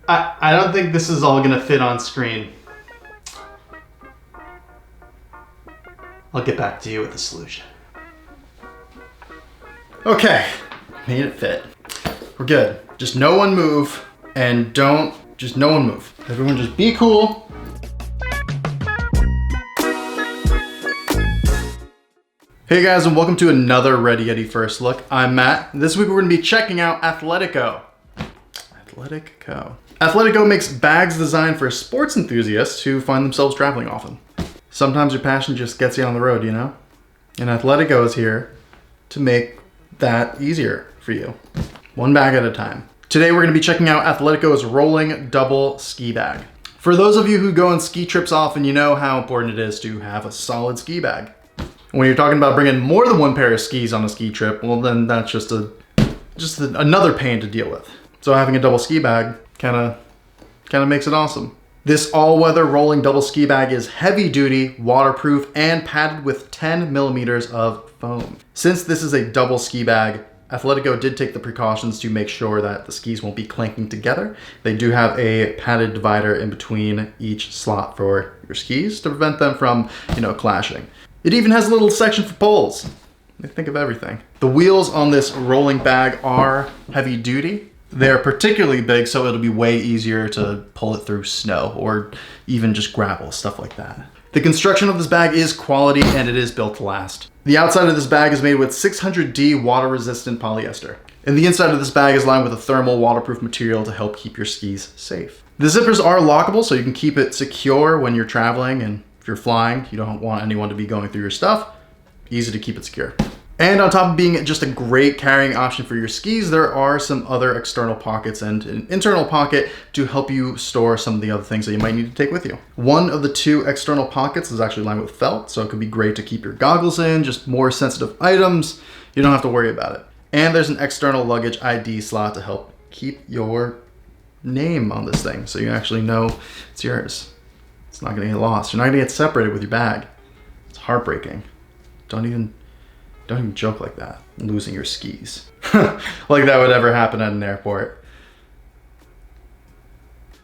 I don't think this is all gonna fit on screen. I'll get back to you with a solution. Okay, made it fit. We're good. Just no one move, and no one move. Everyone just be cool. Hey guys, and welcome to another Ready Yeti First Look. I'm Matt. This week we're gonna be checking out Athletico. Athletico makes bags designed for sports enthusiasts who find themselves traveling often. Sometimes your passion just gets you on the road, you know? And Athletico is here to make that easier for you. One bag at a time. Today we're gonna be checking out Athletico's rolling double ski bag. For those of you who go on ski trips often, you know how important it is to have a solid ski bag. When you're talking about bringing more than one pair of skis on a ski trip, well then that's just another pain to deal with. So having a double ski bag kind of makes it awesome. This all-weather rolling double ski bag is heavy duty, waterproof, and padded with 10 millimeters of foam. Since this is a double ski bag, Athletico did take the precautions to make sure that the skis won't be clanking together. They do have a padded divider in between each slot for your skis to prevent them from, clashing. It even has a little section for poles. They think of everything. The wheels on this rolling bag are heavy duty. They're particularly big, so it'll be way easier to pull it through snow or even just gravel, stuff like that. The construction of this bag is quality and it is built to last. The outside of this bag is made with 600D water-resistant polyester. And the inside of this bag is lined with a thermal waterproof material to help keep your skis safe. The zippers are lockable, so you can keep it secure when you're traveling, and if you're flying, you don't want anyone to be going through your stuff. Easy to keep it secure. And on top of being just a great carrying option for your skis, there are some other external pockets and an internal pocket to help you store some of the other things that you might need to take with you. One of the two external pockets is actually lined with felt, so it could be great to keep your goggles in, just more sensitive items. You don't have to worry about it. And there's an external luggage ID slot to help keep your name on this thing, so you actually know it's yours. It's not gonna get lost. You're not gonna get separated with your bag. It's heartbreaking. Don't even joke like that, losing your skis. Like that would ever happen at an airport.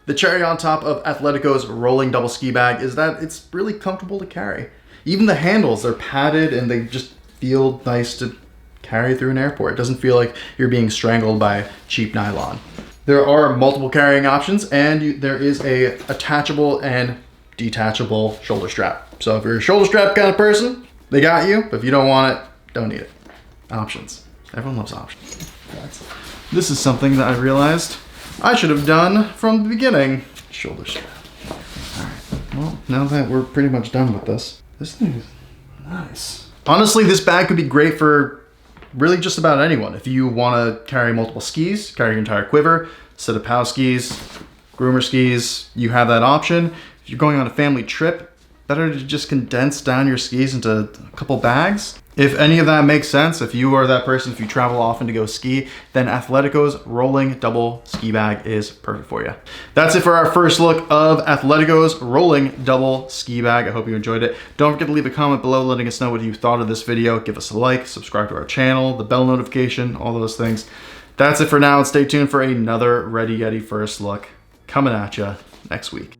The cherry on top of Athletico's rolling double ski bag is that it's really comfortable to carry. Even the handles, they're padded and they just feel nice to carry through an airport. It doesn't feel like you're being strangled by cheap nylon. There are multiple carrying options, and there is a attachable and detachable shoulder strap. So if you're a shoulder strap kind of person, they got you, but if you don't want it, don't need it. Options. Everyone loves options. This is something that I realized I should have done from the beginning. Shoulder strap. All right. Well, now that we're pretty much done with this thing is nice. Honestly, this bag could be great for really just about anyone. If you want to carry multiple skis, carry your entire quiver, set of POW skis, groomer skis, you have that option. If you're going on a family trip, better to just condense down your skis into a couple bags. If any of that makes sense, if you are that person, if you travel often to go ski, then Athletico's rolling double ski bag is perfect for you. That's it for our first look of Athletico's rolling double ski bag. I hope you enjoyed it. Don't forget to leave a comment below letting us know what you thought of this video. Give us a like, subscribe to our channel, the bell notification, all those things. That's it for now, and stay tuned for another Ready Yeti First Look coming at you next week.